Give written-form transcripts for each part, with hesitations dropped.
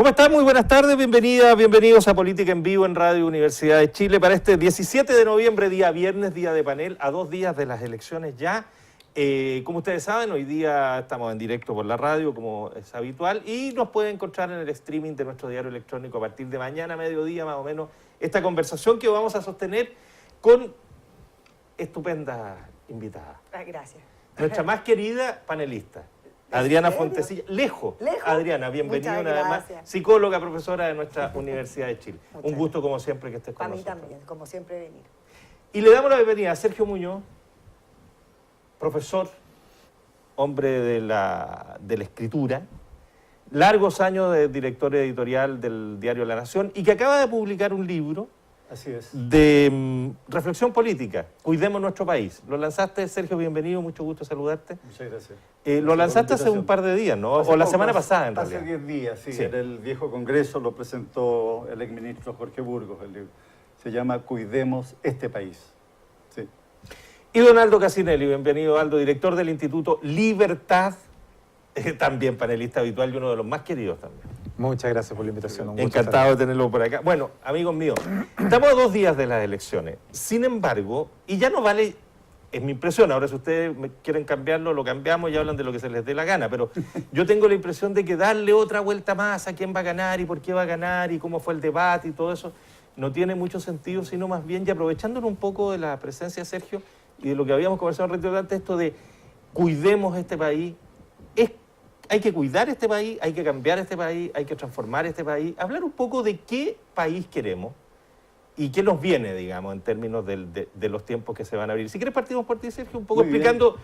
¿Cómo están? Muy buenas tardes, bienvenidas, bienvenidos a Política en Vivo en Radio Universidad de Chile para este 17 de noviembre, día viernes, día de panel, a 2 días de las elecciones ya. Como ustedes saben, hoy día estamos en directo por la radio, como es habitual, y nos pueden encontrar en el streaming de nuestro diario electrónico a partir de mañana, mediodía más o menos, esta conversación que vamos a sostener con estupendas invitadas. Gracias. Nuestra más querida panelista, Adriana Fontecilla. Lejos. Adriana, bienvenida una vez más. Psicóloga, profesora de nuestra Universidad de Chile. Un gusto, como siempre, que estés con nosotros. Para mí también, como siempre, venir. Y le damos la bienvenida a Sergio Muñoz, profesor, hombre de la escritura, largos años de director editorial del diario La Nación y que acaba de publicar un libro. Así es. De reflexión política, Cuidemos nuestro país. Lo lanzaste, Sergio, bienvenido, mucho gusto saludarte. Muchas gracias. Lo lanzaste hace un par de días, ¿no? O la semana pasada, en realidad. Hace 10 días, sí. En el viejo Congreso lo presentó el exministro Jorge Burgos, el libro. Se llama Cuidemos este país. Sí. Y don Aldo Casinelli, bienvenido, Aldo, director del Instituto Libertad, también panelista habitual y uno de los más queridos también. Muchas gracias por la invitación. Encantado de tenerlo por acá. Bueno, amigos míos, estamos a 2 días de las elecciones. Sin embargo, y ya no vale, es mi impresión, ahora si ustedes quieren cambiarlo, lo cambiamos y hablan de lo que se les dé la gana, pero yo tengo la impresión de que darle otra vuelta más a quién va a ganar y por qué va a ganar y cómo fue el debate y todo eso, no tiene mucho sentido, sino más bien, y aprovechándonos un poco de la presencia de Sergio y de lo que habíamos conversado un ratito antes, esto de cuidemos este país, hay que cuidar este país, hay que cambiar este país, hay que transformar este país, hablar un poco de qué país queremos y qué nos viene, digamos, en términos de los tiempos que se van a abrir. Si quieres partimos por ti, Sergio, un poco muy explicando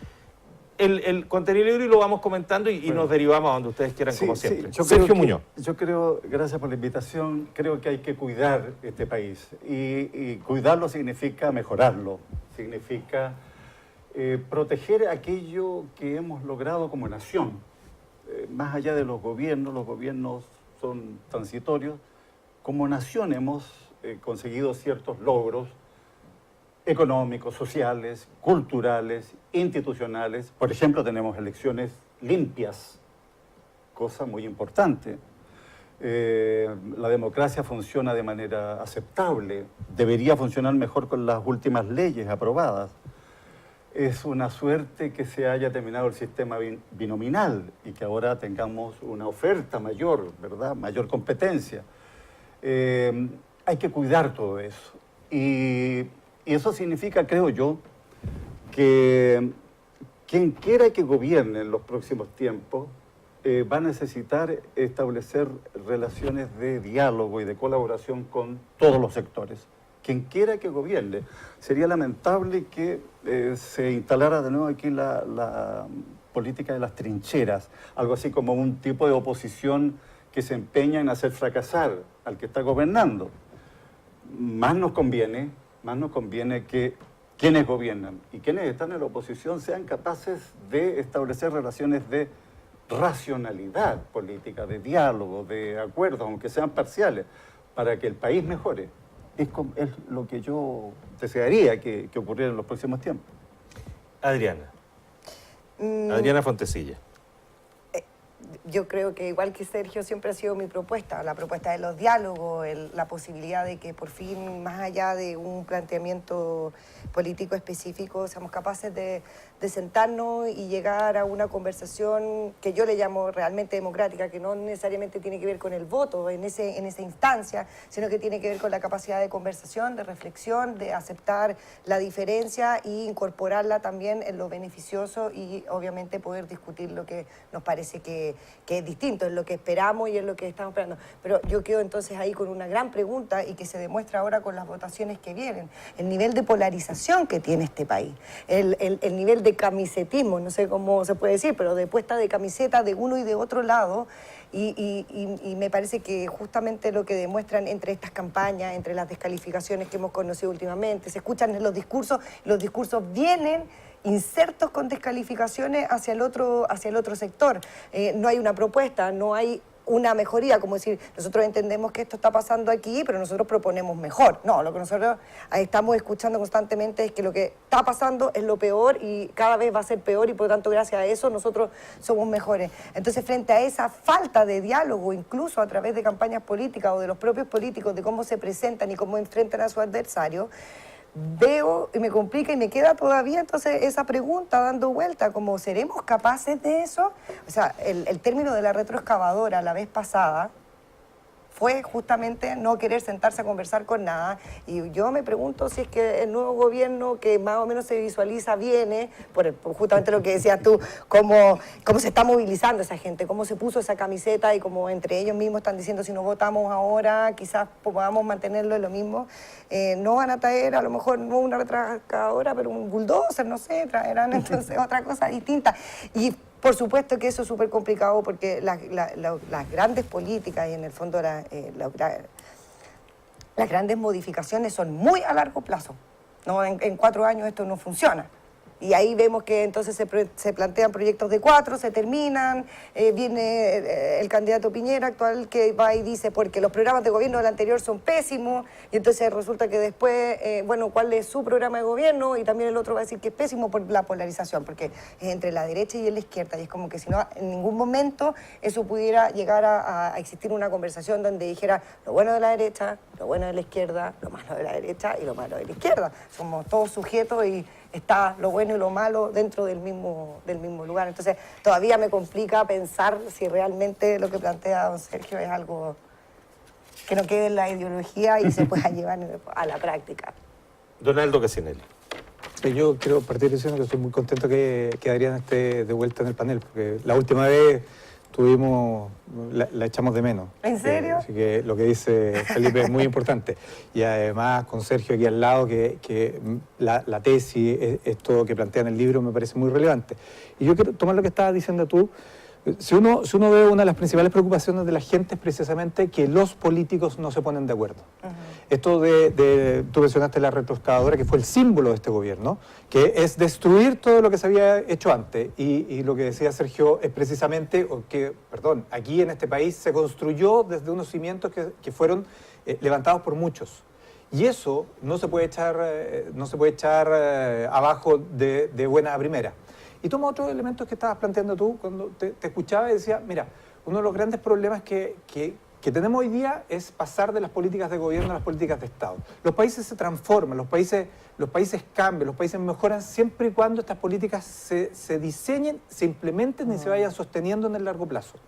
el contenido libro y lo vamos comentando y nos derivamos a donde ustedes quieran, como siempre. Sí, Sergio Muñoz. Yo creo, gracias por la invitación, creo que hay que cuidar este país y cuidarlo significa mejorarlo, significa proteger aquello que hemos logrado como nación. Más allá de los gobiernos son transitorios, como nación hemos conseguido ciertos logros económicos, sociales, culturales, institucionales. Por ejemplo, tenemos elecciones limpias, cosa muy importante. La democracia funciona de manera aceptable, debería funcionar mejor con las últimas leyes aprobadas. Es una suerte que se haya terminado el sistema binominal y que ahora tengamos una oferta mayor, ¿verdad? Mayor competencia. Hay que cuidar todo eso. Y eso significa, creo yo, que quien quiera que gobierne en los próximos tiempos va a necesitar establecer relaciones de diálogo y de colaboración con todos los sectores. Quien quiera que gobierne. Sería lamentable que se instalara de nuevo aquí la política de las trincheras, algo así como un tipo de oposición que se empeña en hacer fracasar al que está gobernando. Más nos conviene que quienes gobiernan y quienes están en la oposición sean capaces de establecer relaciones de racionalidad política, de diálogo, de acuerdos, aunque sean parciales, para que el país mejore. Es lo que yo desearía que ocurriera en los próximos tiempos. Adriana. Adriana Fontecilla. Yo creo que igual que Sergio siempre ha sido mi propuesta, la propuesta de los diálogos, la posibilidad de que por fin, más allá de un planteamiento político específico, seamos capaces de sentarnos y llegar a una conversación que yo le llamo realmente democrática, que no necesariamente tiene que ver con el voto en esa instancia, sino que tiene que ver con la capacidad de conversación, de reflexión, de aceptar la diferencia e incorporarla también en lo beneficioso y obviamente poder discutir lo que nos parece que es distinto, es lo que esperamos y es lo que estamos esperando. Pero yo quedo entonces ahí con una gran pregunta y que se demuestra ahora con las votaciones que vienen. El nivel de polarización que tiene este país, el nivel de camisetismo, no sé cómo se puede decir, pero de puesta de camiseta de uno y de otro lado. Y me parece que justamente lo que demuestran entre estas campañas, entre las descalificaciones que hemos conocido últimamente, se escuchan los discursos vienen insertos con descalificaciones hacia el otro sector. No hay una propuesta, no hay una mejoría, como decir, nosotros entendemos que esto está pasando aquí, pero nosotros proponemos mejor. No, lo que nosotros estamos escuchando constantemente es que lo que está pasando es lo peor y cada vez va a ser peor y por lo tanto gracias a eso nosotros somos mejores. Entonces frente a esa falta de diálogo, incluso a través de campañas políticas o de los propios políticos, de cómo se presentan y cómo enfrentan a su adversario, veo y me complica y me queda todavía entonces esa pregunta dando vuelta, como ¿seremos capaces de eso? O sea, el término de la retroexcavadora la vez pasada fue justamente no querer sentarse a conversar con nada, y yo me pregunto si es que el nuevo gobierno que más o menos se visualiza viene por justamente lo que decías tú, cómo se está movilizando esa gente, cómo se puso esa camiseta y como entre ellos mismos están diciendo si no votamos ahora quizás podamos mantenerlo en lo mismo. No van a traer a lo mejor no una retrascadora pero un bulldozer, no sé, traerán entonces otra cosa distinta. Y por supuesto que eso es súper complicado porque las grandes políticas y en el fondo las grandes modificaciones son muy a largo plazo. ¿No? En 4 años esto no funciona. Y ahí vemos que entonces se plantean proyectos de 4, se terminan, viene el candidato Piñera actual que va y dice porque los programas de gobierno del anterior son pésimos, y entonces resulta que después, bueno, ¿cuál es su programa de gobierno? Y también el otro va a decir que es pésimo por la polarización, porque es entre la derecha y la izquierda, y es como que si no, en ningún momento eso pudiera llegar a existir una conversación donde dijera lo bueno de la derecha, lo bueno de la izquierda, lo malo de la derecha y lo malo de la izquierda. Somos todos sujetos y está lo bueno y lo malo dentro del mismo lugar. Entonces, todavía me complica pensar si realmente lo que plantea don Sergio es algo que no quede en la ideología y se pueda llevar a la práctica. Donaldo Cassinelli. Yo quiero partir diciendo que estoy muy contento que Adriana esté de vuelta en el panel, porque la última vez la echamos de menos. ¿En serio? Así que lo que dice Felipe es muy importante. Y además con Sergio aquí al lado, que la tesis, esto que plantea en el libro me parece muy relevante. Y yo quiero tomar lo que estabas diciendo tú. Si uno ve, una de las principales preocupaciones de la gente es precisamente que los políticos no se ponen de acuerdo. Esto tú mencionaste la retroexcavadora, que fue el símbolo de este gobierno, que es destruir todo lo que se había hecho antes. Y lo que decía Sergio es precisamente que, aquí en este país se construyó desde unos cimientos que fueron levantados por muchos. Y eso no se puede echar abajo de buena a primera. Y tomo otros elementos que estabas planteando tú cuando te escuchaba y decía, mira, uno de los grandes problemas que tenemos hoy día es pasar de las políticas de gobierno a las políticas de Estado. Los países se transforman, los países cambian, los países mejoran siempre y cuando estas políticas se diseñen, se implementen y se vayan sosteniendo en el largo plazo.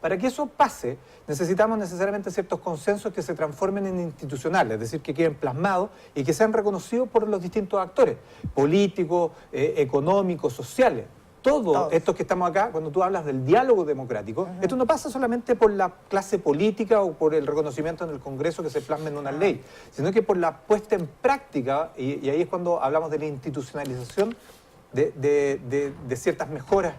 Para que eso pase, necesitamos necesariamente ciertos consensos que se transformen en institucionales, es decir, que queden plasmados y que sean reconocidos por los distintos actores, políticos, económicos, sociales. Todos estos que estamos acá, cuando tú hablas del diálogo democrático, esto no pasa solamente por la clase política o por el reconocimiento en el Congreso que se plasme en una ley, sino que por la puesta en práctica, y ahí es cuando hablamos de la institucionalización de ciertas mejoras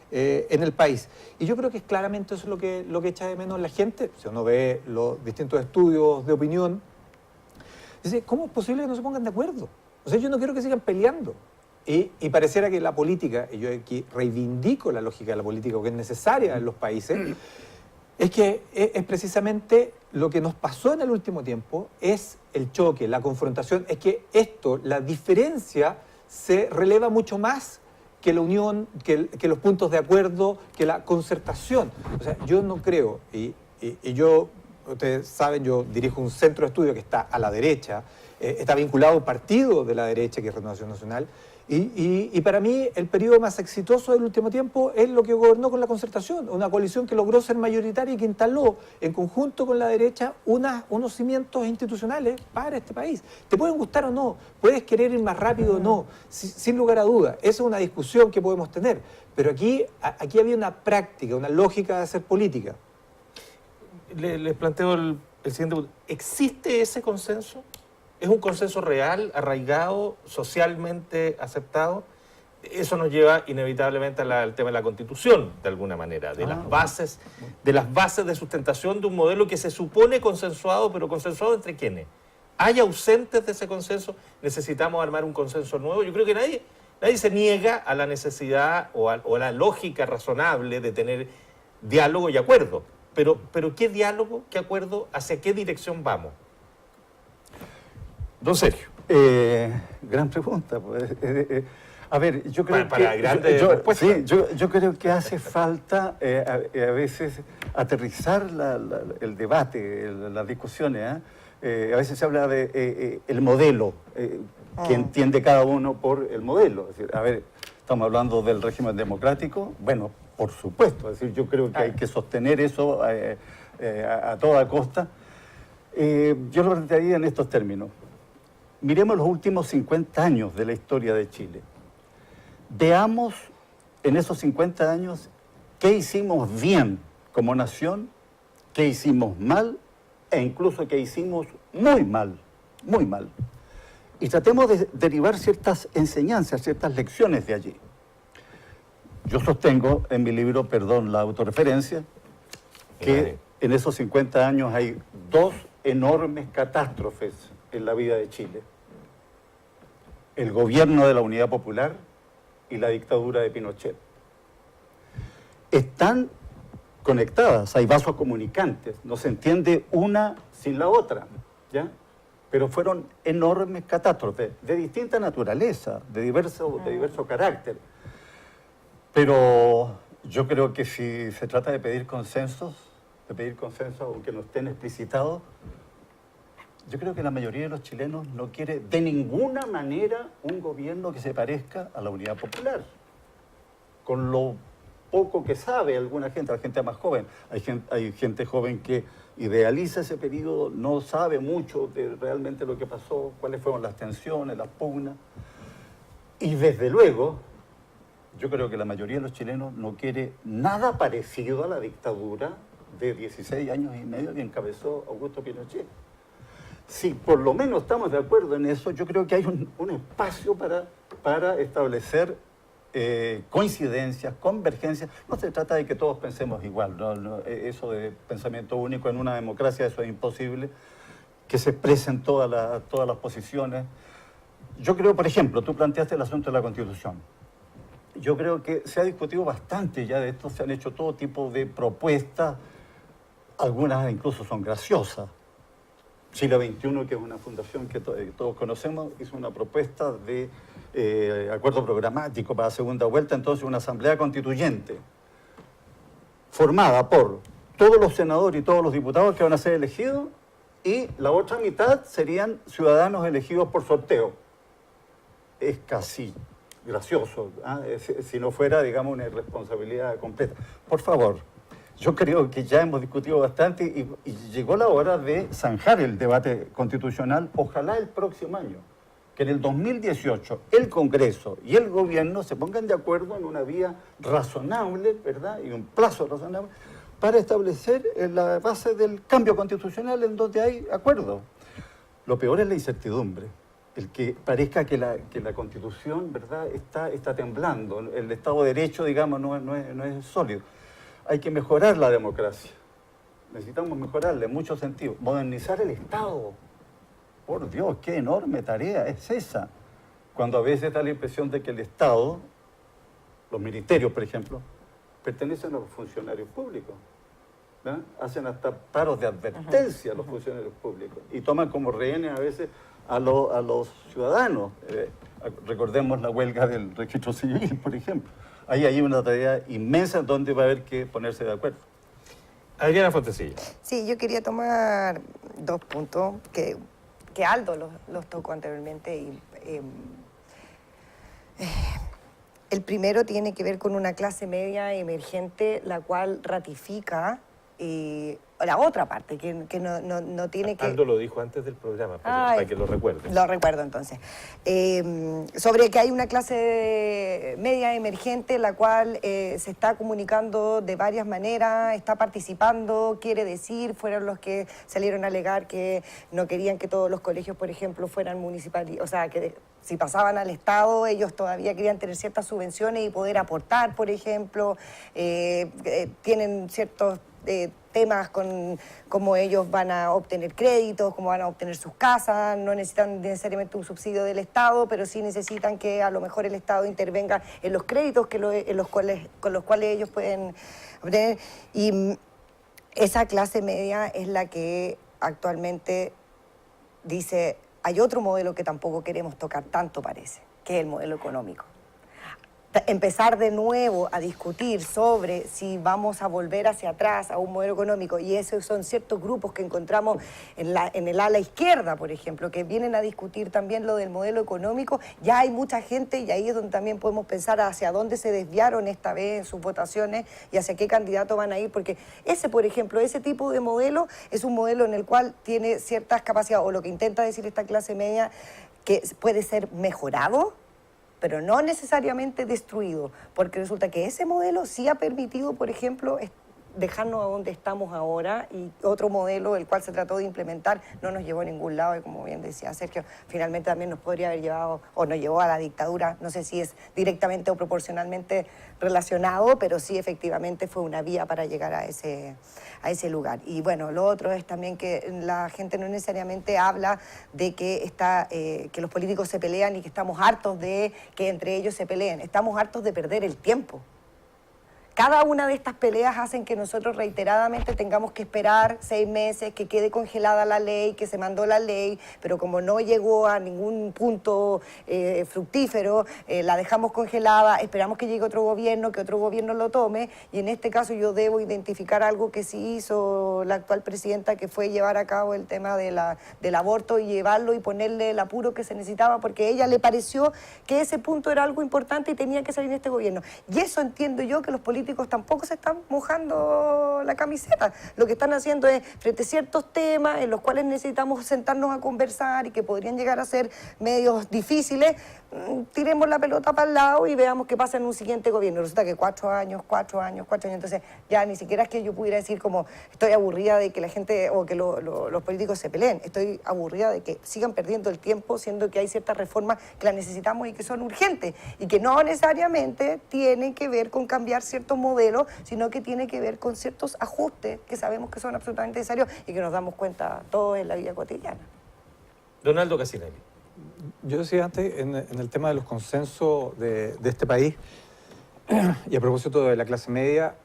en el país. Y yo creo que claramente eso es lo que echa de menos la gente. Si uno ve los distintos estudios de opinión, dice, ¿cómo es posible que no se pongan de acuerdo? O sea, yo no quiero que sigan peleando. Y pareciera que la política, y yo aquí reivindico la lógica de la política, que es necesaria en los países, es que es precisamente lo que nos pasó en el último tiempo, es el choque, la confrontación, es que la diferencia se releva mucho más que la unión, que los puntos de acuerdo, que la concertación. O sea, yo no creo, y yo, ustedes saben, yo dirijo un centro de estudio que está a la derecha, está vinculado a un partido de la derecha que es Renovación Nacional, y para mí el periodo más exitoso del último tiempo es lo que gobernó con la concertación, una coalición que logró ser mayoritaria y que instaló en conjunto con la derecha unos cimientos institucionales para este país. Te pueden gustar o no, puedes querer ir más rápido o no, sin lugar a dudas. Esa es una discusión que podemos tener, pero aquí había una práctica, una lógica de hacer política. Les planteo el siguiente punto. ¿Existe ese consenso? ¿Es un consenso real, arraigado, socialmente aceptado? Eso nos lleva inevitablemente al tema de la Constitución, de alguna manera, de las bases de sustentación de un modelo que se supone consensuado, pero consensuado ¿entre quiénes? ¿Hay ausentes de ese consenso? ¿Necesitamos armar un consenso nuevo? Yo creo que nadie se niega a la necesidad o a la lógica razonable de tener diálogo y acuerdo. pero ¿qué diálogo, qué acuerdo, hacia qué dirección vamos? Don Sergio. Gran pregunta. Pues. A ver, yo creo Para que... grandes respuestas. Sí, yo creo que hace falta a veces aterrizar el debate, las discusiones. A veces se habla de el modelo, que entiende cada uno por el modelo. Es decir, a ver, estamos hablando del régimen democrático. Bueno, por supuesto. Es decir, yo creo que hay que sostener eso a toda costa. Yo lo plantearía en estos términos. Miremos los últimos 50 años de la historia de Chile. Veamos en esos 50 años qué hicimos bien como nación, qué hicimos mal e incluso qué hicimos muy mal, muy mal. Y tratemos de derivar ciertas enseñanzas, ciertas lecciones de allí. Yo sostengo en mi libro, perdón la autorreferencia, que en esos 50 años hay dos enormes catástrofes en la vida de Chile. El gobierno de la Unidad Popular y la dictadura de Pinochet. Están conectadas, hay vasos comunicantes, no se entiende una sin la otra, ¿ya? Pero fueron enormes catástrofes de distinta naturaleza, de diverso carácter. Pero yo creo que si se trata de pedir consensos, aunque no estén explicitados, yo creo que la mayoría de los chilenos no quiere de ninguna manera un gobierno que se parezca a la Unidad Popular. Con lo poco que sabe alguna gente, la gente más joven, hay gente joven que idealiza ese periodo, no sabe mucho de realmente lo que pasó, cuáles fueron las tensiones, las pugnas. Y desde luego, yo creo que la mayoría de los chilenos no quiere nada parecido a la dictadura de 16 años y medio que encabezó Augusto Pinochet. Si por lo menos estamos de acuerdo en eso, yo creo que hay un espacio para establecer coincidencias, convergencias. No se trata de que todos pensemos igual, no, eso de pensamiento único en una democracia, eso es imposible, que se expresen todas las posiciones. Yo creo, por ejemplo, tú planteaste el asunto de la Constitución. Yo creo que se ha discutido bastante ya de esto, se han hecho todo tipo de propuestas, algunas incluso son graciosas. Chile 21, que es una fundación que todos conocemos, hizo una propuesta de acuerdo programático para la segunda vuelta, entonces una asamblea constituyente formada por todos los senadores y todos los diputados que van a ser elegidos y la otra mitad serían ciudadanos elegidos por sorteo. Es casi gracioso, si no fuera, digamos, una irresponsabilidad completa. Por favor. Yo creo que ya hemos discutido bastante y llegó la hora de zanjar el debate constitucional, ojalá el próximo año, que en el 2018 el Congreso y el Gobierno se pongan de acuerdo en una vía razonable, ¿verdad? Y un plazo razonable para establecer la base del cambio constitucional en donde hay acuerdo. Lo peor es la incertidumbre, el que parezca que la Constitución, ¿verdad?, está temblando, el Estado de Derecho, digamos, no es sólido. Hay que mejorar la democracia. Necesitamos mejorarla en muchos sentidos. Modernizar el Estado. Por Dios, qué enorme tarea es esa. Cuando a veces da la impresión de que el Estado, los ministerios, por ejemplo, pertenecen a los funcionarios públicos. ¿No? Hacen hasta paros de advertencia a los funcionarios públicos y toman como rehenes a veces a los ciudadanos. Recordemos la huelga del registro civil, por ejemplo. Ahí hay una tarea inmensa donde va a haber que ponerse de acuerdo. Adriana Fontecilla. Sí, yo quería tomar dos puntos que Aldo los tocó anteriormente. El primero tiene que ver con una clase media emergente, la cual ratifica la otra parte, que no tiene que... Aldo lo dijo antes del programa, para que lo recuerden. Lo recuerdo entonces. Sobre que hay una clase media emergente, la cual se está comunicando de varias maneras, está participando, quiere decir, fueron los que salieron a alegar que no querían que todos los colegios, por ejemplo, fueran municipales, o sea, que si pasaban al Estado, ellos todavía querían tener ciertas subvenciones y poder aportar, por ejemplo, tienen ciertos temas con cómo ellos van a obtener créditos, cómo van a obtener sus casas, no necesitan necesariamente un subsidio del Estado, pero sí necesitan que a lo mejor el Estado intervenga en los créditos con los cuales ellos pueden obtener. Y esa clase media es la que actualmente dice, hay otro modelo que tampoco queremos tocar tanto, parece, que es el modelo económico. Empezar de nuevo a discutir sobre si vamos a volver hacia atrás a un modelo económico, y esos son ciertos grupos que encontramos en el ala izquierda, por ejemplo, que vienen a discutir también lo del modelo económico. Ya hay mucha gente, y ahí es donde también podemos pensar hacia dónde se desviaron esta vez en sus votaciones y hacia qué candidato van a ir, porque ese, por ejemplo, ese tipo de modelo es un modelo en el cual tiene ciertas capacidades, o lo que intenta decir esta clase media, que puede ser mejorado, pero no necesariamente destruido, porque resulta que ese modelo sí ha permitido, por ejemplo, dejarnos a donde estamos ahora, y otro modelo, el cual se trató de implementar, no nos llevó a ningún lado, y como bien decía Sergio, finalmente también nos podría haber llevado, o nos llevó a la dictadura. No sé si es directamente o proporcionalmente relacionado, pero sí efectivamente fue una vía para llegar a ese lugar. Y bueno, lo otro es también que la gente no necesariamente habla de que que los políticos se pelean y que estamos hartos de que entre ellos se peleen. Estamos hartos de perder el tiempo. Cada una de estas peleas hacen que nosotros reiteradamente tengamos que esperar 6 meses, que quede congelada la ley, que se mandó la ley, pero como no llegó a ningún punto fructífero, la dejamos congelada, esperamos que llegue otro gobierno, que otro gobierno lo tome, y en este caso yo debo identificar algo que sí hizo la actual presidenta, que fue llevar a cabo el tema del aborto y llevarlo y ponerle el apuro que se necesitaba, porque a ella le pareció que ese punto era algo importante y tenía que salir en este gobierno. Y eso entiendo yo que los políticos tampoco se están mojando la camiseta. Lo que están haciendo es, frente a ciertos temas en los cuales necesitamos sentarnos a conversar y que podrían llegar a ser medios difíciles, tiremos la pelota para el lado y veamos qué pasa en un siguiente gobierno. Resulta que 4 años, entonces ya ni siquiera es que yo pudiera decir como estoy aburrida de que la gente o que los políticos se peleen. Estoy aburrida de que sigan perdiendo el tiempo, siendo que hay ciertas reformas que las necesitamos y que son urgentes y que no necesariamente tienen que ver con cambiar ciertos modelos, sino que tiene que ver con ciertos ajustes que sabemos que son absolutamente necesarios y que nos damos cuenta todos en la vida cotidiana. Donaldo Cassinelli. Yo decía antes, en el tema de los consensos de este país, y a propósito de la clase media,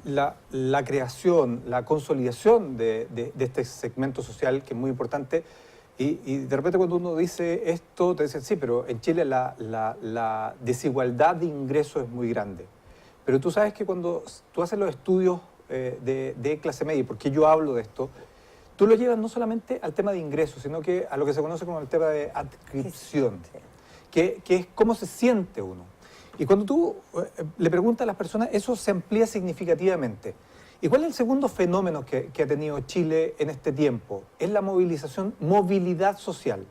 la creación, la consolidación de este segmento social que es muy importante, y de repente cuando uno dice esto, te dicen, sí, pero en Chile la desigualdad de ingresos es muy grande. Pero tú sabes que cuando tú haces los estudios de clase media, ¿por qué yo hablo de esto? Tú lo llevas no solamente al tema de ingresos, sino que a lo que se conoce como el tema de adscripción, que es cómo se siente uno. Y cuando tú le preguntas a las personas, eso se amplía significativamente. ¿Y cuál es el segundo fenómeno que ha tenido Chile en este tiempo? Es la movilidad social.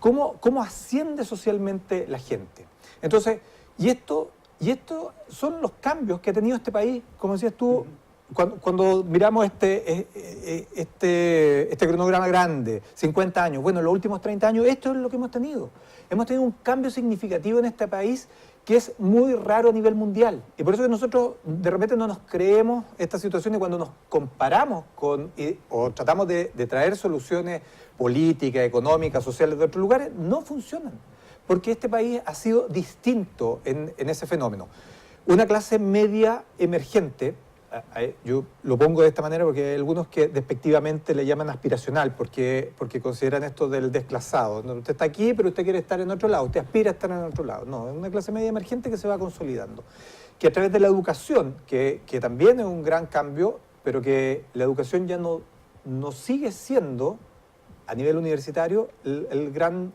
¿Cómo asciende socialmente la gente? Entonces, y esto son los cambios que ha tenido este país, como decías tú, cuando miramos este cronograma grande, 50 años, bueno, los últimos 30 años, esto es lo que hemos tenido. Hemos tenido un cambio significativo en este país que es muy raro a nivel mundial. Y por eso que nosotros de repente no nos creemos esta situación y cuando nos comparamos o tratamos de traer soluciones políticas, económicas, sociales de otros lugares, no funcionan. Porque este país ha sido distinto en ese fenómeno. Una clase media emergente, yo lo pongo de esta manera porque hay algunos que despectivamente le llaman aspiracional, porque consideran esto del desclasado. No, usted está aquí, pero usted quiere estar en otro lado, usted aspira a estar en otro lado. No, es una clase media emergente que se va consolidando. Que a través de la educación, que también es un gran cambio, pero que la educación ya no sigue siendo, a nivel universitario, el gran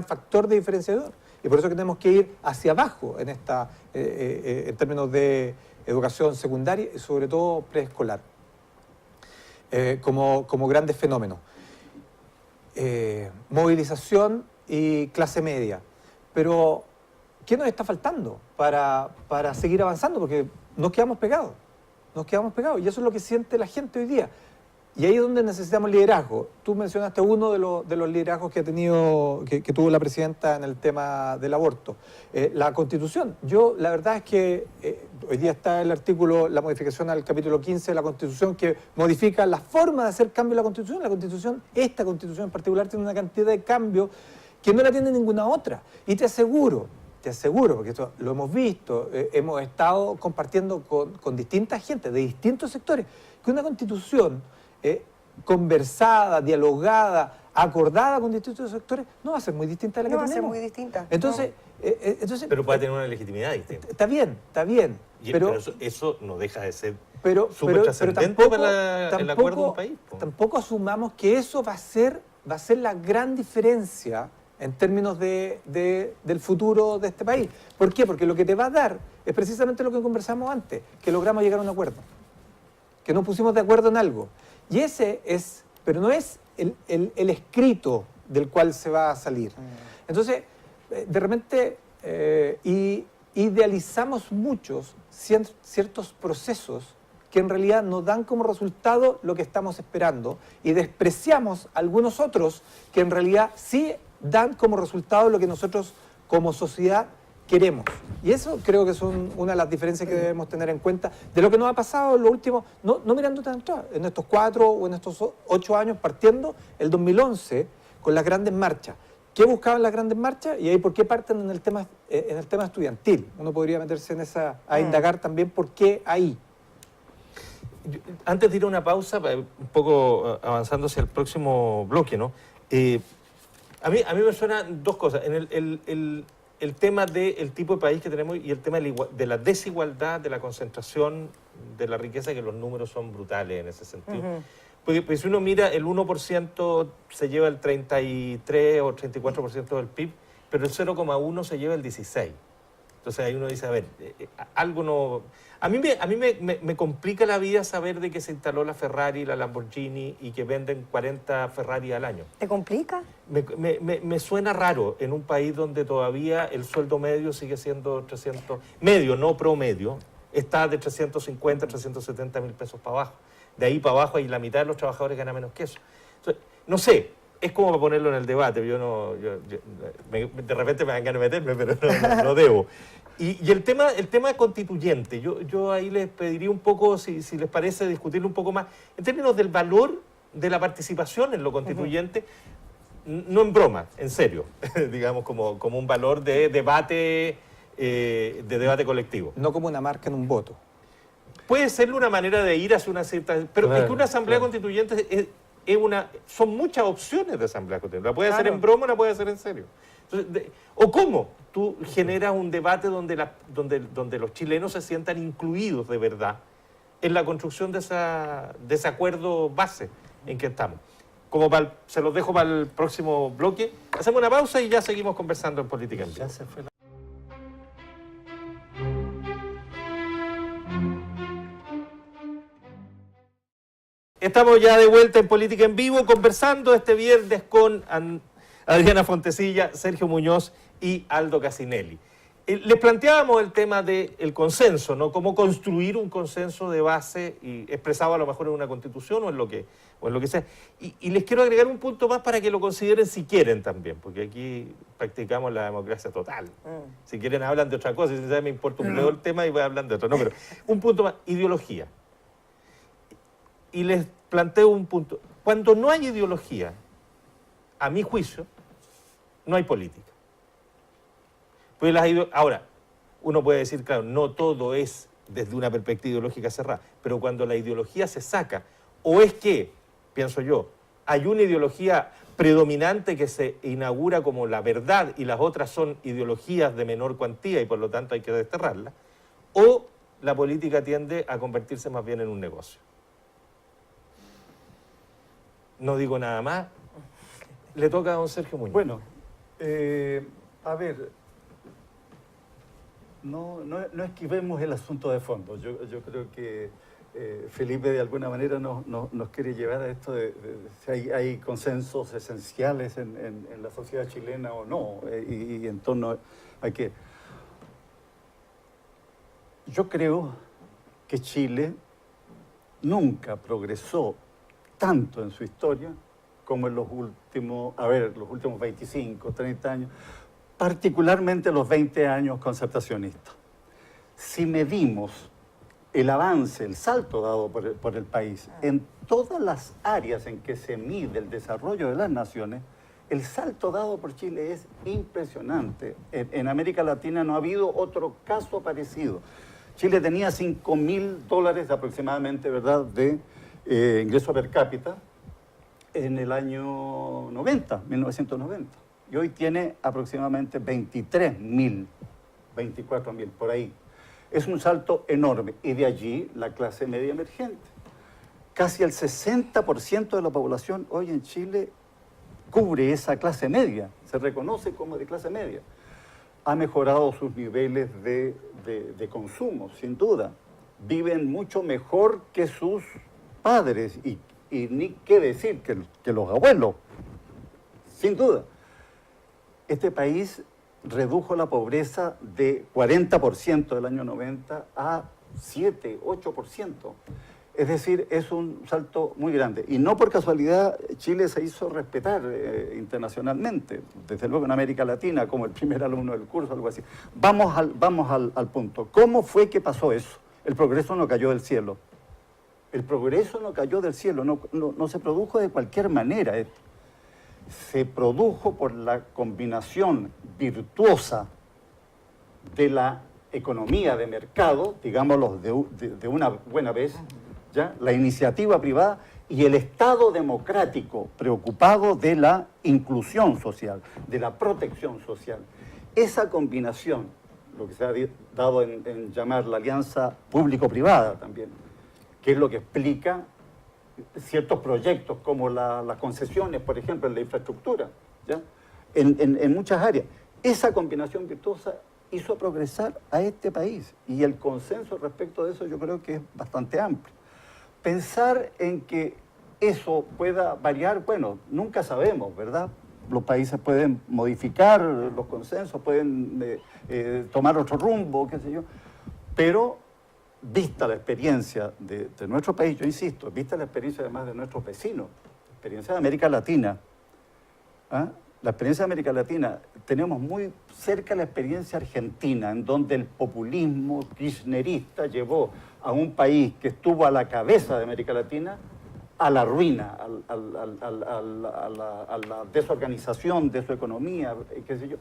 factor de diferenciador. Y por eso que tenemos que ir hacia abajo en términos de educación secundaria y sobre todo preescolar, como grandes fenómenos. Movilización y clase media. Pero, ¿qué nos está faltando para seguir avanzando? Porque nos quedamos pegados, y eso es lo que siente la gente hoy día. Y ahí es donde necesitamos liderazgo. Tú mencionaste uno de los liderazgos que tuvo la presidenta en el tema del aborto. La Constitución. La verdad es que hoy día está el artículo, la modificación al capítulo 15 de la Constitución que modifica la forma de hacer cambio en la Constitución. Esta Constitución en particular tiene una cantidad de cambios que no la tiene ninguna otra. Y te aseguro te aseguro, porque esto lo hemos visto, hemos estado compartiendo con distintas gentes de distintos sectores, que una constitución conversada, dialogada, acordada con distintos sectores, no va a ser muy distinta a la que No va a tenemos. ser muy distinta. Entonces, Pero puede tener una legitimidad distinta. está bien, Pero eso no deja de ser pero súper trascendente tampoco, para el acuerdo de un país. Po. tampoco asumamos que eso va a ser la gran diferencia en términos del futuro de este país. ¿Por qué? Porque lo que te va a dar es precisamente lo que conversamos antes, que logramos llegar a un acuerdo, que nos pusimos de acuerdo en algo. Y ese es, pero no es el escrito del cual se va a salir. Entonces, de repente, idealizamos muchos ciertos procesos que en realidad nos dan como resultado lo que estamos esperando y despreciamos algunos otros que en realidad sí dan como resultado lo que nosotros como sociedad queremos. Y eso creo que son una de las diferencias que debemos tener en cuenta de lo que nos ha pasado en los últimos, no mirando tan atrás, en estos 4 o en estos 8 años, partiendo el 2011 con las grandes marchas. ¿Qué buscaban las grandes marchas? Y ahí, ¿por qué parten en el tema estudiantil? Uno podría meterse en esa, a indagar también por qué ahí. Antes de ir a una pausa, un poco avanzando hacia el próximo bloque, ¿no? A mí me suenan dos cosas. En el tema del tipo de país que tenemos y el tema de la desigualdad, de la concentración de la riqueza, que los números son brutales en ese sentido. Porque pues, si uno mira, el 1% se lleva el 33 o 34% del PIB, pero el 0,1 se lleva el 16%. Entonces ahí uno dice, a ver, algo no... A mí me complica la vida saber de que se instaló la Ferrari, la Lamborghini y que venden 40 Ferrari al año. ¿Te complica? Me suena raro en un país donde todavía el sueldo medio sigue siendo 300... Medio, no promedio. Está de 350, 370 mil pesos para abajo. De ahí para abajo y la mitad de los trabajadores gana menos que eso. Entonces, no sé, es como para ponerlo en el debate. De repente me dan ganas de meterme, pero no debo. Y el tema constituyente, yo ahí les pediría un poco, si les parece, discutirlo un poco más, en términos del valor de la participación en lo constituyente, no en broma, en serio, digamos, como un valor de debate colectivo. No como una marca en un voto. Puede ser una manera de ir hacia una cierta... Pero Claro, es que una asamblea constituyente son muchas opciones de asamblea constituyente. La puede hacer en broma, la puede hacer en serio. Entonces, ¿o cómo tú generas un debate donde los chilenos se sientan incluidos de verdad en la construcción de ese acuerdo base en que estamos? Se los dejo para el próximo bloque. Hacemos una pausa y ya seguimos conversando en Política en Vivo. Ya se fue la... Estamos ya de vuelta en Política en Vivo, conversando este viernes con Adriana Fontecilla, Sergio Muñoz y Aldo Casinelli. Les planteábamos el tema del consenso, ¿no? Cómo construir un consenso de base y expresado a lo mejor en una constitución o en lo que sea. Y les quiero agregar un punto más para que lo consideren si quieren también, porque aquí practicamos la democracia total. Si quieren hablan de otra cosa, si me importa un bledo el tema y voy a hablar de otro. No, pero un punto más, ideología. Y les planteo un punto. Cuando no hay ideología, a mi juicio, no hay política. Pues ahora, uno puede decir, claro, no todo es desde una perspectiva ideológica cerrada, pero cuando la ideología se saca, o es que, pienso yo, hay una ideología predominante que se inaugura como la verdad y las otras son ideologías de menor cuantía y por lo tanto hay que desterrarlas, o la política tiende a convertirse más bien en un negocio. No digo nada más. Le toca a don Sergio Muñoz. Bueno, a ver, no esquivemos el asunto de fondo. Yo creo que Felipe de alguna manera nos quiere llevar a esto de si hay consensos esenciales en la sociedad chilena o no, y en torno a que... Yo creo que Chile nunca progresó tanto en su historia como en los últimos 25, 30 años, particularmente los 20 años concertacionistas. Si medimos el avance, el salto dado por el país en todas las áreas en que se mide el desarrollo de las naciones, El salto dado por Chile es impresionante. En América Latina no ha habido otro caso parecido. Chile tenía $5.000 aproximadamente, ¿verdad?, de ingreso per cápita en el año 1990. Y hoy tiene aproximadamente 23.000, 24.000, por ahí. Es un salto enorme. Y de allí la clase media emergente. Casi el 60% de la población hoy en Chile cubre esa clase media, se reconoce como de clase media. Ha mejorado sus niveles de consumo, sin duda. Viven mucho mejor que sus padres y ni qué decir que los abuelos, sin duda. Este país redujo la pobreza de 40% del año 90 a 7, 8%. Es decir, es un salto muy grande. Y no por casualidad Chile se hizo respetar internacionalmente, desde luego en América Latina, como el primer alumno del curso, algo así. Vamos al punto. ¿Cómo fue que pasó eso? El progreso no cayó del cielo. El progreso no cayó del cielo, no se produjo de cualquier manera. Se produjo por la combinación virtuosa de la economía de mercado, digámoslo de una buena vez, ¿ya?, la iniciativa privada y el Estado democrático preocupado de la inclusión social, de la protección social. Esa combinación, lo que se ha dado en llamar la alianza público-privada también, que es lo que explica ciertos proyectos como las concesiones, por ejemplo, en la infraestructura, ¿ya?, en muchas áreas. Esa combinación virtuosa hizo progresar a este país y el consenso respecto de eso yo creo que es bastante amplio. Pensar en que eso pueda variar, bueno, nunca sabemos, ¿verdad? Los países pueden modificar los consensos, pueden tomar otro rumbo, qué sé yo, pero vista la experiencia de nuestro país, yo insisto, vista la experiencia además de nuestros vecinos, la experiencia de América Latina, ¿ah?, la experiencia de América Latina, tenemos muy cerca la experiencia argentina, en donde el populismo kirchnerista llevó a un país que estuvo a la cabeza de América Latina a la ruina, a la desorganización de su economía, qué sé yo.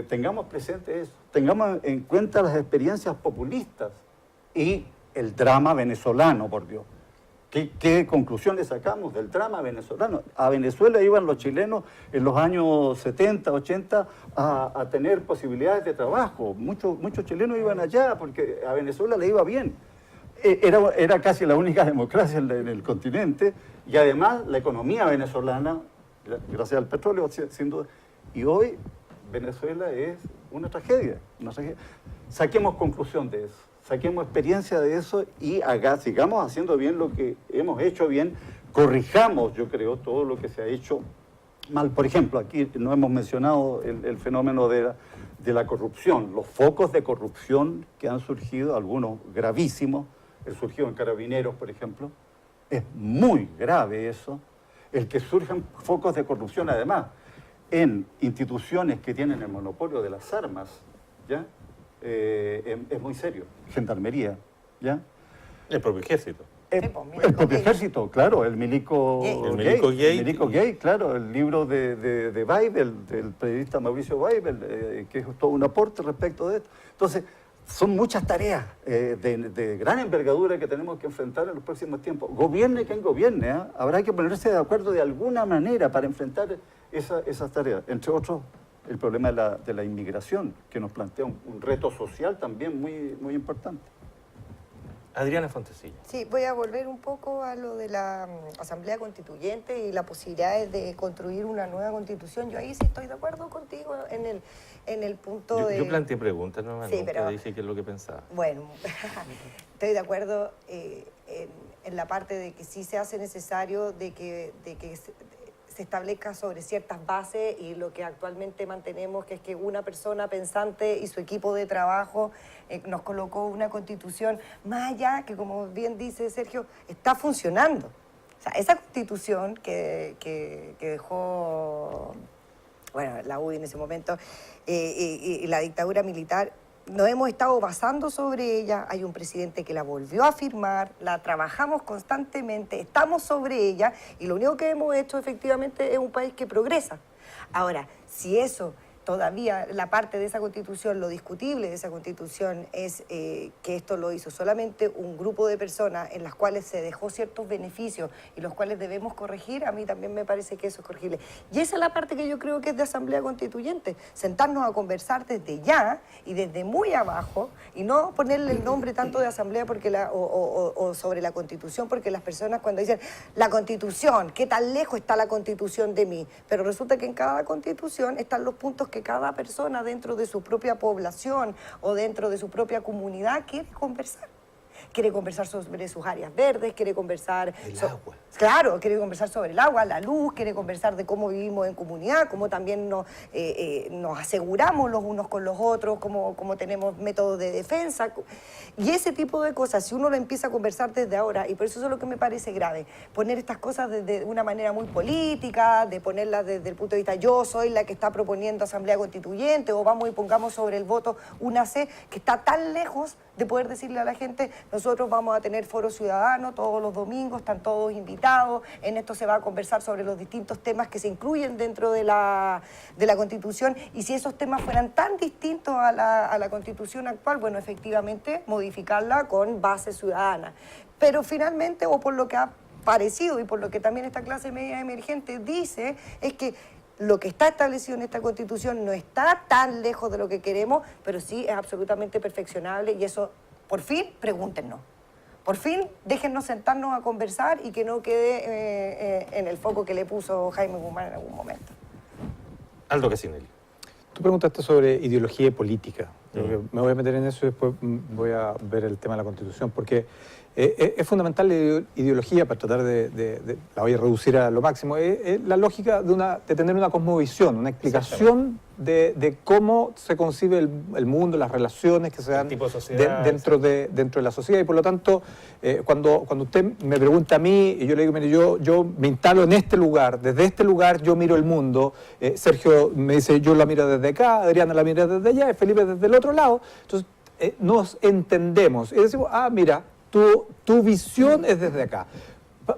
Tengamos presente eso, tengamos en cuenta las experiencias populistas y el drama venezolano, por Dios. ¿Qué conclusiones sacamos del drama venezolano? A Venezuela iban los chilenos en los años 70, 80 a tener posibilidades de trabajo. Muchos chilenos iban allá porque a Venezuela le iba bien. Era casi la única democracia en el continente y además la economía venezolana, gracias al petróleo, sin duda. Y hoy Venezuela es una tragedia, una tragedia. Saquemos conclusión de eso. Saquemos experiencia de eso y sigamos haciendo bien lo que hemos hecho bien, corrijamos, yo creo, todo lo que se ha hecho mal. Por ejemplo, aquí no hemos mencionado el fenómeno de la corrupción, los focos de corrupción que han surgido, algunos gravísimos, el surgido en Carabineros, por ejemplo, es muy grave eso, el que surjan focos de corrupción además en instituciones que tienen el monopolio de las armas, ¿ya? Es muy serio. Gendarmería, ¿ya? El propio ejército. El propio ejército, claro, el milico gay, claro, el libro de Weibel, del periodista Mauricio Weibel, que es todo un aporte respecto de esto. Entonces, son muchas tareas de gran envergadura que tenemos que enfrentar en los próximos tiempos. Gobierne quien gobierne, ¿eh? Habrá que ponerse de acuerdo de alguna manera para enfrentar esas tareas, entre otros el problema de la inmigración, que nos plantea un reto social también muy importante. Adriana Fontecilla. Sí, voy a volver un poco a lo de la Asamblea Constituyente y la posibilidad de construir una nueva Constitución. Yo ahí sí estoy de acuerdo contigo en el punto de... Yo planteé preguntas, no, sí, nunca pero dije qué es lo que pensaba. Bueno, estoy de acuerdo en la parte de que sí se hace necesario de que se establezca sobre ciertas bases y lo que actualmente mantenemos, que es que una persona pensante y su equipo de trabajo nos colocó una constitución más allá que, como bien dice Sergio, está funcionando. O sea, esa constitución que dejó, bueno, la UDI en ese momento y la dictadura militar nos hemos estado basando sobre ella, hay un presidente que la volvió a firmar, la trabajamos constantemente, estamos sobre ella y lo único que hemos hecho efectivamente es un país que progresa. Ahora, si eso todavía la parte de esa Constitución, lo discutible de esa Constitución es que esto lo hizo solamente un grupo de personas en las cuales se dejó ciertos beneficios y los cuales debemos corregir, a mí también me parece que eso es corregible. Y esa es la parte que yo creo que es de Asamblea Constituyente, sentarnos a conversar desde ya y desde muy abajo y no ponerle el nombre tanto de Asamblea porque o sobre la Constitución, porque las personas cuando dicen la Constitución, ¿qué tan lejos está la Constitución de mí? Pero resulta que en cada Constitución están los puntos que cada persona dentro de su propia población o dentro de su propia comunidad quiere conversar. Quiere conversar sobre sus áreas verdes, quiere conversar... El agua. Claro, quiere conversar sobre el agua, la luz, quiere conversar de cómo vivimos en comunidad, cómo también nos aseguramos los unos con los otros, cómo tenemos métodos de defensa. Y ese tipo de cosas, si uno lo empieza a conversar desde ahora, y por eso es lo que me parece grave, poner estas cosas de una manera muy política, de ponerlas desde el punto de vista yo soy la que está proponiendo Asamblea Constituyente, o vamos y pongamos sobre el voto una C, que está tan lejos de poder decirle a la gente, nosotros vamos a tener foro ciudadano todos los domingos, están todos invitados, en esto se va a conversar sobre los distintos temas que se incluyen dentro de la Constitución, y si esos temas fueran tan distintos a la Constitución actual, bueno, efectivamente, modificarla con base ciudadana. Pero finalmente, o por lo que ha parecido y por lo que también esta clase media emergente dice, es que lo que está establecido en esta Constitución no está tan lejos de lo que queremos, pero sí es absolutamente perfeccionable y eso, por fin, pregúntenos. Por fin, déjennos sentarnos a conversar y que no quede en el foco que le puso Jaime Guzmán en algún momento. Aldo Cassinelli. Tú preguntaste sobre ideología y política. Me voy a meter en eso y después voy a ver el tema de la Constitución, porque es fundamental la ideología para tratar la voy a reducir a lo máximo, es la lógica de tener una cosmovisión, una explicación de cómo se concibe el mundo, las relaciones que se dan tipo de sociedad, dentro de la sociedad, y por lo tanto, cuando usted me pregunta a mí, y yo le digo, mire, yo me instalo en este lugar, desde este lugar yo miro el mundo, Sergio me dice, yo la miro desde acá, Adriana la mira desde allá, y Felipe desde el otro lado, entonces nos entendemos, y decimos, mira, tu visión es desde acá.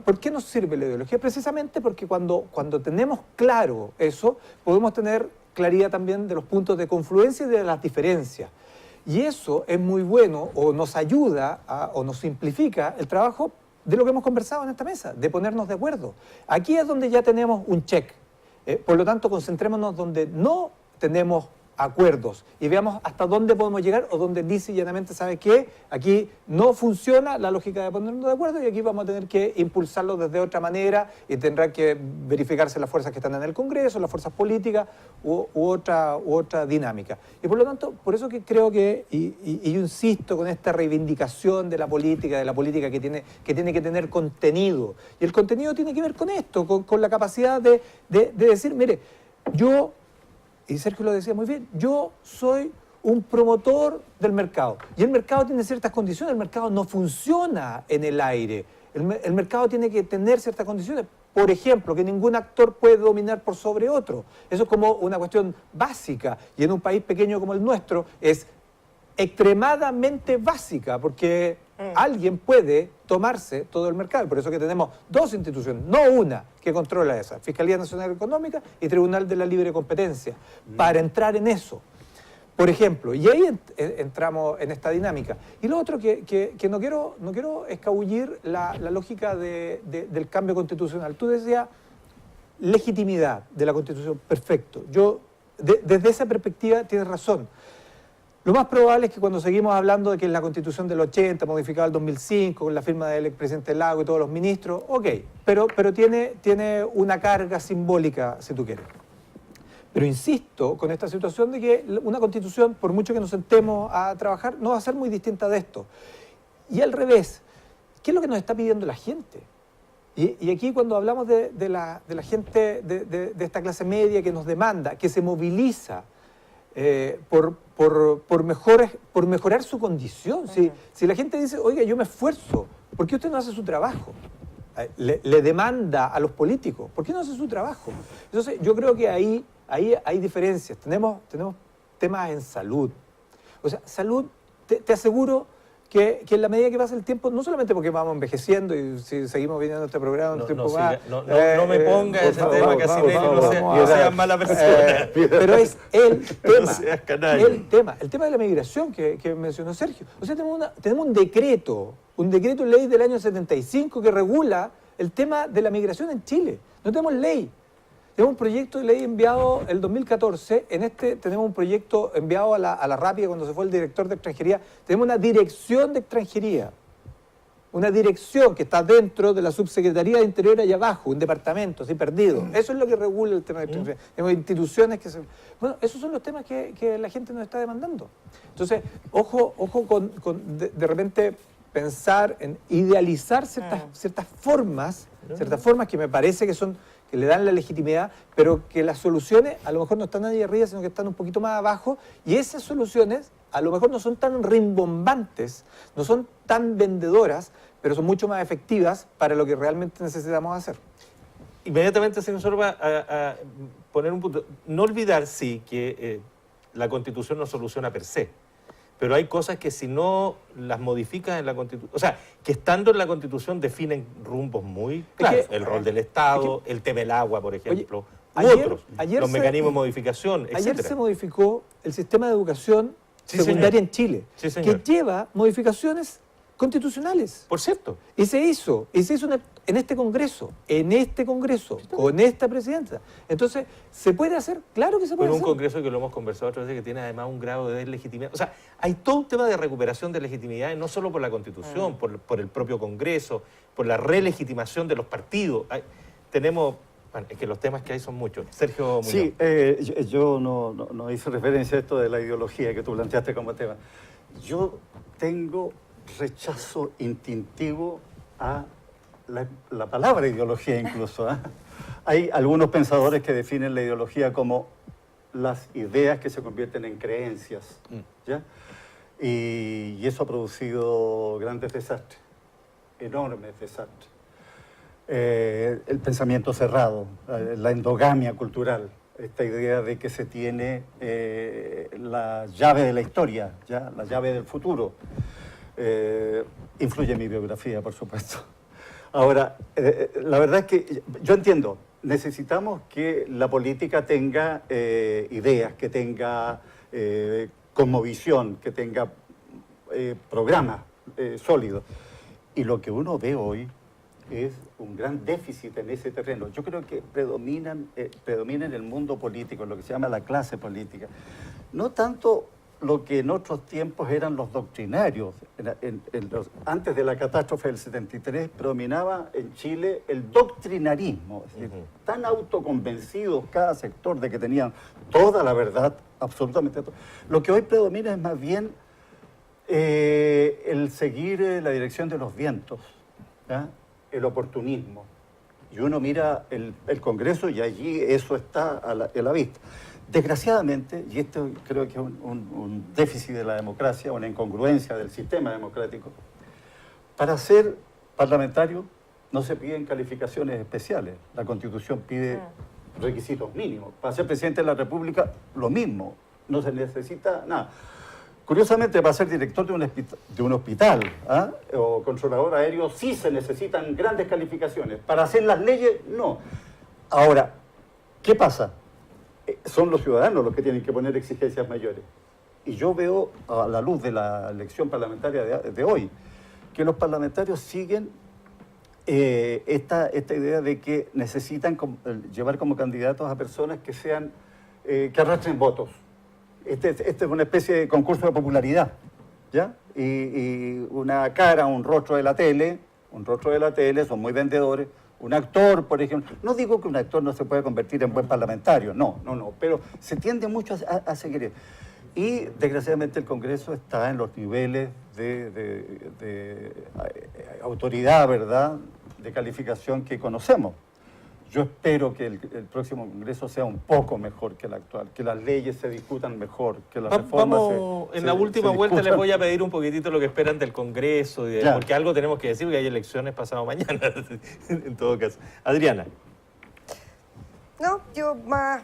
¿Por qué nos sirve la ideología? Precisamente porque cuando tenemos claro eso, podemos tener claridad también de los puntos de confluencia y de las diferencias. Y eso es muy bueno, o nos ayuda, o nos simplifica el trabajo de lo que hemos conversado en esta mesa, de ponernos de acuerdo. Aquí es donde ya tenemos un check. Por lo tanto, concentrémonos donde no tenemos acuerdos y veamos hasta dónde podemos llegar o donde dice llanamente, ¿sabe qué? Aquí no funciona la lógica de ponernos de acuerdo y aquí vamos a tener que impulsarlo desde otra manera y tendrán que verificarse las fuerzas que están en el Congreso, las fuerzas políticas u otra dinámica. Y por lo tanto, por eso que creo que, y yo insisto con esta reivindicación de la política que tiene que tener contenido. Y el contenido tiene que ver con esto, con la capacidad de decir, mire, yo... Y Sergio lo decía muy bien, yo soy un promotor del mercado. Y el mercado tiene ciertas condiciones, el mercado no funciona en el aire. El mercado tiene que tener ciertas condiciones. Por ejemplo, que ningún actor puede dominar por sobre otro. Eso es como una cuestión básica. Y en un país pequeño como el nuestro es extremadamente básica, porque alguien puede tomarse todo el mercado. Por eso que tenemos dos instituciones, no una, que controla esa, Fiscalía Nacional Económica y Tribunal de la Libre Competencia, para entrar en eso. Por ejemplo, y ahí entramos en esta dinámica. Y lo otro que no quiero escabullir la lógica del cambio constitucional. Tú decías legitimidad de la Constitución, perfecto. Yo, desde esa perspectiva, tienes razón. Lo más probable es que cuando seguimos hablando de que es la Constitución del 80, modificada el 2005, con la firma del expresidente Lago y todos los ministros, ok, pero tiene una carga simbólica, si tú quieres. Pero insisto con esta situación de que una Constitución, por mucho que nos sentemos a trabajar, no va a ser muy distinta de esto. Y al revés, ¿qué es lo que nos está pidiendo la gente? Y aquí cuando hablamos de la gente de esta clase media que nos demanda, que se moviliza, por mejorar su condición. Si la gente dice, oiga, yo me esfuerzo, ¿por qué usted no hace su trabajo? Le demanda a los políticos, ¿por qué no hace su trabajo? Entonces, yo creo que ahí hay diferencias. Tenemos temas en salud. O sea, salud, te aseguro que en la medida que pasa el tiempo, no solamente porque vamos envejeciendo y si seguimos viniendo a este programa un tiempo más... no me ponga ese tema, Casimiro, no seas mala persona. Pero es el tema, No seas canalla. el tema de la migración que mencionó Sergio. O sea, tenemos un decreto ley del año 75 que regula el tema de la migración en Chile. No tenemos ley. Tenemos un proyecto de ley enviado el 2014, tenemos un proyecto enviado a la Rápida cuando se fue el director de extranjería, tenemos una dirección de extranjería, una dirección que está dentro de la subsecretaría de Interior allá abajo, un departamento así perdido. Eso es lo que regula el tema de extranjería. Tenemos instituciones que se... Bueno, esos son los temas que la gente nos está demandando. Entonces, ojo con de repente pensar en idealizar ciertas formas que me parece que le dan la legitimidad, pero que las soluciones a lo mejor no están ahí arriba, sino que están un poquito más abajo, y esas soluciones a lo mejor no son tan rimbombantes, no son tan vendedoras, pero son mucho más efectivas para lo que realmente necesitamos hacer. Inmediatamente, señor Sorba, a poner un punto. No olvidar, sí, que la Constitución no soluciona per se, pero hay cosas que si no las modificas en la Constitución, o sea, que estando en la Constitución definen rumbos muy claros, el rol del Estado, el tema del agua, por ejemplo, otros, los mecanismos de modificación, etc. Ayer se modificó el sistema de educación Sí, secundaria señor. en Chile, Sí, señor. que lleva modificaciones constitucionales. Por cierto. Y se hizo en este Congreso, con esta presidencia. Entonces, ¿se puede hacer? Claro que se puede Con un hacer. Congreso que lo hemos conversado otras veces, que tiene además un grado de deslegitimidad. O sea, hay todo un tema de recuperación de legitimidad, y no solo por la Constitución, por el propio Congreso, por la relegitimación de los partidos. Tenemos... Bueno, es que los temas que hay son muchos. Sergio Muñoz. Sí, yo no hice referencia a esto de la ideología que tú planteaste como tema. Yo tengo rechazo instintivo a la palabra ideología incluso. Hay algunos pensadores que definen la ideología como las ideas que se convierten en creencias, ¿ya? Y eso ha producido grandes desastres, enormes desastres. El pensamiento cerrado, la endogamia cultural, esta idea de que se tiene la llave de la historia, ¿ya? La llave del futuro. Influye en mi biografía, por supuesto. Ahora, la verdad es que yo entiendo, necesitamos que la política tenga ideas, que tenga cosmovisión, que tenga programas sólidos. Y lo que uno ve hoy es un gran déficit en ese terreno. Yo creo que predomina en el mundo político, lo que se llama la clase política. No tanto lo que en otros tiempos eran los doctrinarios. Antes de la catástrofe del 73 predominaba en Chile el doctrinarismo. Es decir, tan autoconvencidos cada sector de que tenían toda la verdad, absolutamente todo. Lo que hoy predomina es más bien el seguir la dirección de los vientos, ¿ya? El oportunismo. Y uno mira el Congreso y allí eso está a la vista. Desgraciadamente, y esto creo que es un déficit de la democracia, una incongruencia del sistema democrático, para ser parlamentario no se piden calificaciones especiales. La Constitución pide requisitos mínimos. Para ser presidente de la República, lo mismo. No se necesita nada. Curiosamente, para ser director de un hospital o controlador aéreo, sí se necesitan grandes calificaciones. Para hacer las leyes, no. Ahora, ¿qué pasa? Son los ciudadanos los que tienen que poner exigencias mayores. Y yo veo, a la luz de la elección parlamentaria de hoy, que los parlamentarios siguen esta idea de que necesitan llevar como candidatos a personas que sean que arrastren votos. Este es una especie de concurso de popularidad, ¿ya? Y una cara, un rostro de la tele, son muy vendedores. Un actor, por ejemplo, no digo que un actor no se pueda convertir en buen parlamentario, no, pero se tiende mucho a seguir. Y desgraciadamente el Congreso está en los niveles de autoridad, ¿verdad?, de calificación que conocemos. Yo espero que el próximo Congreso sea un poco mejor que el actual, que las leyes se discutan mejor, que las reformas en la última vuelta les voy a pedir un poquitito lo que esperan del Congreso, porque algo tenemos que decir, porque hay elecciones pasado mañana, en todo caso. Adriana. No, yo más...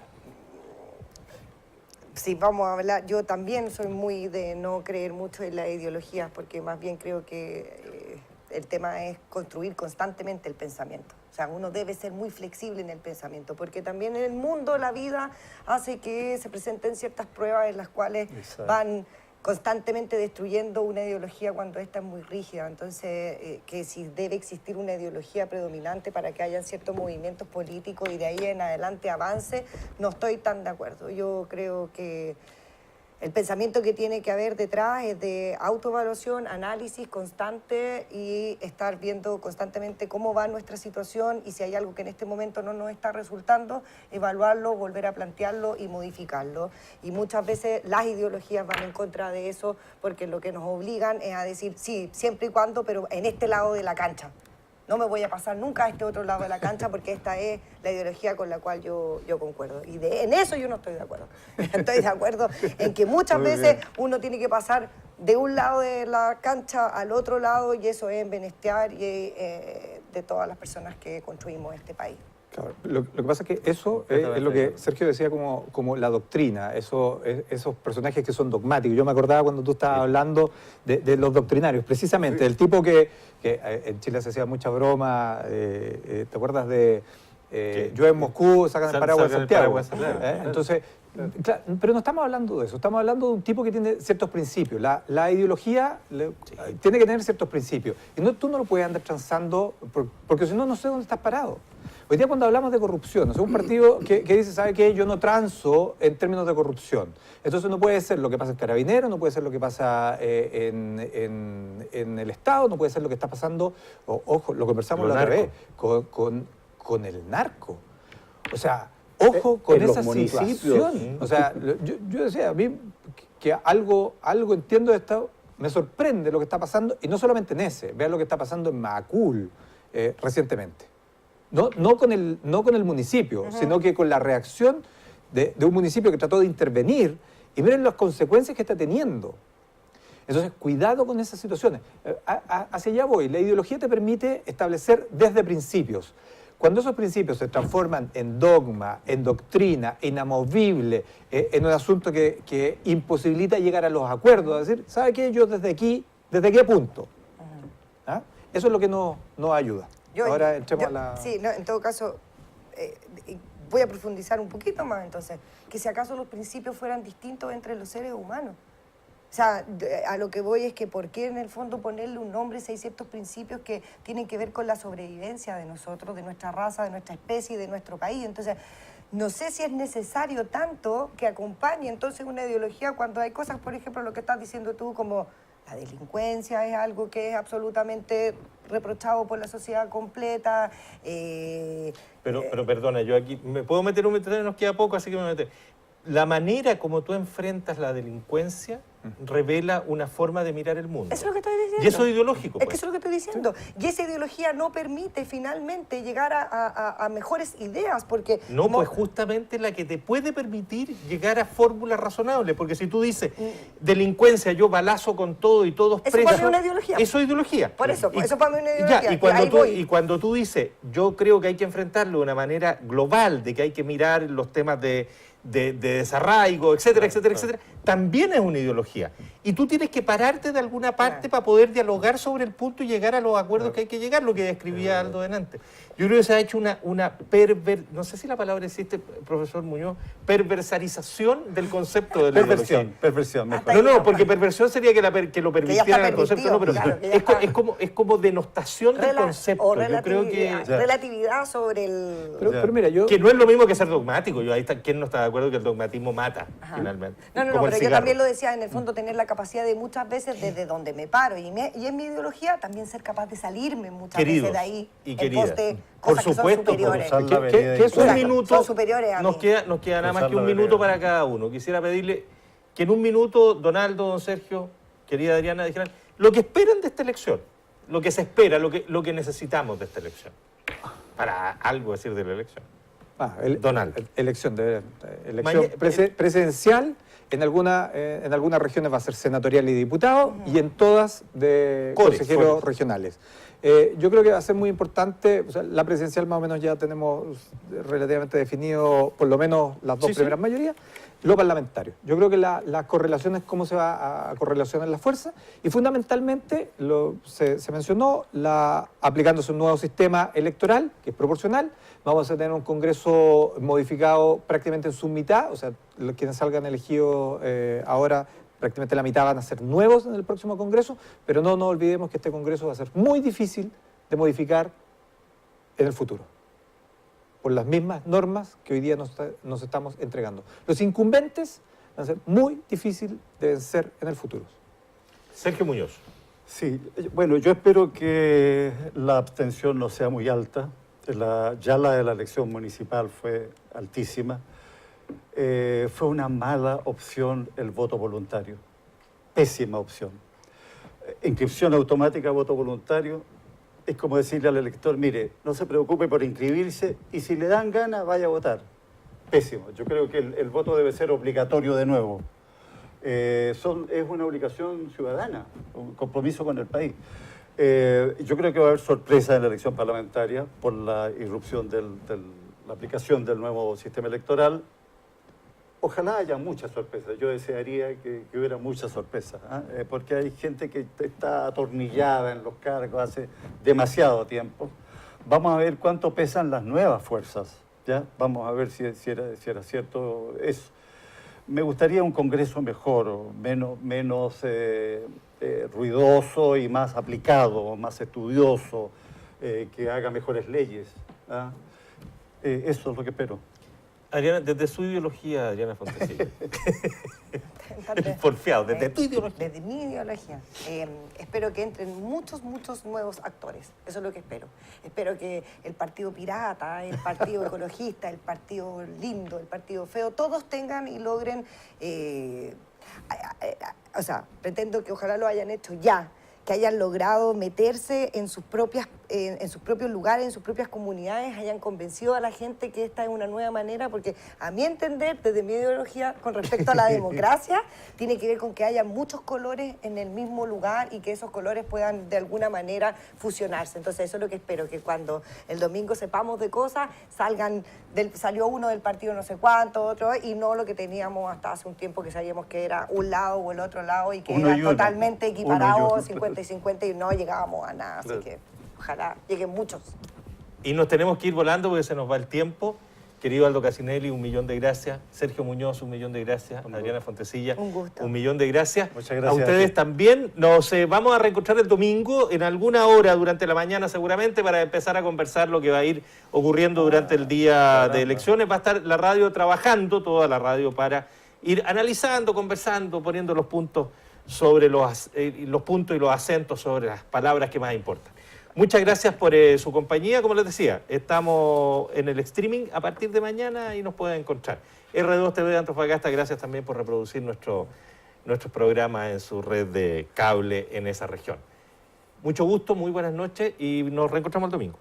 si vamos a hablar, yo también soy muy de no creer mucho en las ideologías, porque más bien creo que el tema es construir constantemente el pensamiento. O sea, uno debe ser muy flexible en el pensamiento, porque también en el mundo la vida hace que se presenten ciertas pruebas en las cuales van constantemente destruyendo una ideología cuando esta es muy rígida. Entonces, que si debe existir una ideología predominante para que haya ciertos movimientos políticos y de ahí en adelante avance, no estoy tan de acuerdo. Yo creo que el pensamiento que tiene que haber detrás es de autoevaluación, análisis constante y estar viendo constantemente cómo va nuestra situación y si hay algo que en este momento no nos está resultando, evaluarlo, volver a plantearlo y modificarlo. Y muchas veces las ideologías van en contra de eso porque lo que nos obligan es a decir, sí, siempre y cuando, pero en este lado de la cancha. No me voy a pasar nunca a este otro lado de la cancha porque esta es la ideología con la cual yo concuerdo. Y en eso yo no estoy de acuerdo. Estoy de acuerdo en que muchas veces uno tiene que pasar de un lado de la cancha al otro lado y eso es en beneficiar de todas las personas que construimos este país. Claro, lo que pasa es que eso es lo que Sergio decía como la doctrina, esos personajes que son dogmáticos. Yo me acordaba cuando tú estabas hablando de los doctrinarios, precisamente, del tipo que en Chile se hacía mucha broma, ¿te acuerdas de yo en Moscú sacan el paraguas de Santiago? Entonces, claro, pero no estamos hablando de eso, estamos hablando de un tipo que tiene ciertos principios. La ideología tiene que tener ciertos principios. Y tú no lo puedes andar transando, porque si no, no sé dónde estás parado. Hoy día cuando hablamos de corrupción, es un partido que dice, ¿sabe qué? Yo no transo en términos de corrupción. Entonces no puede ser lo que pasa en Carabineros, no puede ser lo que pasa en el Estado, no puede ser lo que está pasando, ojo, lo conversamos la otra vez, con el narco. O sea, ojo con esa situación. O sea, yo decía, a mí que algo entiendo de esto, me sorprende lo que está pasando, y no solamente en ese, vean lo que está pasando en Macul recientemente. No con el municipio, sino que con la reacción de un municipio que trató de intervenir y miren las consecuencias que está teniendo. Entonces, cuidado con esas situaciones. Hacia allá voy. La ideología te permite establecer desde principios. Cuando esos principios se transforman en dogma, en doctrina, inamovible, en un asunto que imposibilita llegar a los acuerdos, es decir, ¿sabe qué? Yo desde aquí apunto. ¿Ah? Eso es lo que nos ayuda. Ahora entremos a la... Sí, no, en todo caso, voy a profundizar un poquito más entonces, que si acaso los principios fueran distintos entre los seres humanos. O sea, a lo que voy es que por qué en el fondo ponerle un nombre si hay ciertos principios que tienen que ver con la sobrevivencia de nosotros, de nuestra raza, de nuestra especie y de nuestro país. Entonces, no sé si es necesario tanto que acompañe entonces una ideología cuando hay cosas, por ejemplo, lo que estás diciendo tú, como la delincuencia es algo que es absolutamente reprochado por la sociedad completa. Pero perdona, yo aquí me puedo meter un meter, nos queda poco, así que me voy a meter. La manera como tú enfrentas la delincuencia revela una forma de mirar el mundo. Eso es lo que estoy diciendo. Y eso es ideológico. Es que eso es lo que estoy diciendo. Y esa ideología no permite finalmente llegar a mejores ideas, porque... No, pues justamente la que te puede permitir llegar a fórmulas razonables, porque si tú dices delincuencia, yo balazo con todo y todos presos... Eso para mí es una ideología. Eso es ideología. Por eso, eso para mí es una ideología. Ya, y cuando tú dices, yo creo que hay que enfrentarlo de una manera global, de que hay que mirar los temas de desarraigo, etcétera, etcétera, etcétera, también es una ideología. Y tú tienes que pararte de alguna parte para poder dialogar sobre el punto y llegar a los acuerdos que hay que llegar, lo que describía Aldo delante. Yo creo que se ha hecho no sé si la palabra existe, profesor Muñoz, perversarización del concepto de la ideología. Perversión, mejor. No, porque perversión sería que lo permitieran el concepto, no, pero claro, es como denostación del concepto. O yo creo que relatividad sobre el... Pero mira, que no es lo mismo que ser dogmático. Ahí está, ¿quién no está de acuerdo que el dogmatismo mata, finalmente? No, como pero yo también lo decía, en el fondo, tener la capacidad de muchas veces desde donde me paro y en mi ideología también ser capaz de salirme muchas veces de ahí. Y en queridas. pos de Por cosas supuesto, que son superiores. ¿Qué es un minuto? Son superiores a nos mí. queda nada más que un minuto para cada uno. Quisiera pedirle que en un minuto, Donaldo, don Sergio, querida Adriana, dijeran lo que esperan de esta elección, lo que se espera, lo que necesitamos de esta elección. Para algo decir de la elección. Donaldo. Elección presidencial, en algunas regiones va a ser senatorial y diputado, y en todas de consejeros regionales. Yo creo que va a ser muy importante, o sea, la presidencial más o menos ya tenemos relativamente definido por lo menos las dos primeras mayorías, lo parlamentario. Yo creo que la correlación es cómo se va a correlacionar la fuerza y fundamentalmente se mencionó aplicándose un nuevo sistema electoral que es proporcional. Vamos a tener un Congreso modificado prácticamente en su mitad, o sea, quienes salgan elegidos ahora prácticamente la mitad van a ser nuevos en el próximo Congreso, pero no nos olvidemos que este Congreso va a ser muy difícil de modificar en el futuro, por las mismas normas que hoy día nos estamos entregando. Los incumbentes van a ser muy difíciles de vencer en el futuro. Sergio Muñoz. Sí, bueno, yo espero que la abstención no sea muy alta. Ya la de la elección municipal fue altísima. Fue una mala opción el voto voluntario, pésima opción. Inscripción automática, voto voluntario, es como decirle al elector, mire, no se preocupe por inscribirse y si le dan ganas, vaya a votar. Pésimo, yo creo que el voto debe ser obligatorio de nuevo. Es una obligación ciudadana, un compromiso con el país. Yo creo que va a haber sorpresa en la elección parlamentaria por la irrupción la aplicación del nuevo sistema electoral. Ojalá haya muchas sorpresas. Yo desearía que hubiera muchas sorpresas, porque hay gente que está atornillada en los cargos hace demasiado tiempo. Vamos a ver cuánto pesan las nuevas fuerzas, ¿ya? Vamos a ver si era cierto eso. Me gustaría un Congreso mejor, menos ruidoso y más aplicado, más estudioso, que haga mejores leyes. Eso es lo que espero. Adriana, desde su ideología, Adriana Fontecilla. Porfiado, desde tu ideología. Desde mi ideología. Espero que entren muchos nuevos actores. Eso es lo que espero. Espero que el Partido Pirata, el Partido Ecologista, el Partido Lindo, el Partido Feo, todos tengan y logren... o sea, pretendo que ojalá lo hayan hecho ya, que hayan logrado meterse en sus propios lugares, en sus propias comunidades, hayan convencido a la gente que esta es una nueva manera, porque a mi entender, desde mi ideología, con respecto a la democracia, tiene que ver con que haya muchos colores en el mismo lugar y que esos colores puedan de alguna manera fusionarse. Entonces eso es lo que espero, que cuando el domingo sepamos de cosas, salió uno del partido no sé cuánto, otro, y no lo que teníamos hasta hace un tiempo que sabíamos que era un lado o el otro lado y que era totalmente equiparado, 50 y 50, y no llegábamos a nada, así que ojalá lleguen muchos. Y nos tenemos que ir volando porque se nos va el tiempo. Querido Aldo Casinelli, 1.000.000 de gracias. Sergio Muñoz, 1.000.000 de gracias. Adriana Fontecilla, un gusto. 1.000.000 de gracias. Muchas gracias. A ustedes también. Nos vamos a reencontrar el domingo en alguna hora durante la mañana seguramente para empezar a conversar lo que va a ir ocurriendo durante el día de elecciones. Va a estar la radio trabajando, toda la radio, para ir analizando, conversando, poniendo los puntos sobre los puntos y los acentos sobre las palabras que más importan. Muchas gracias por su compañía. Como les decía, estamos en el streaming a partir de mañana y nos pueden encontrar. R2 TV de Antofagasta, gracias también por reproducir nuestros programas en su red de cable en esa región. Mucho gusto, muy buenas noches y nos reencontramos el domingo.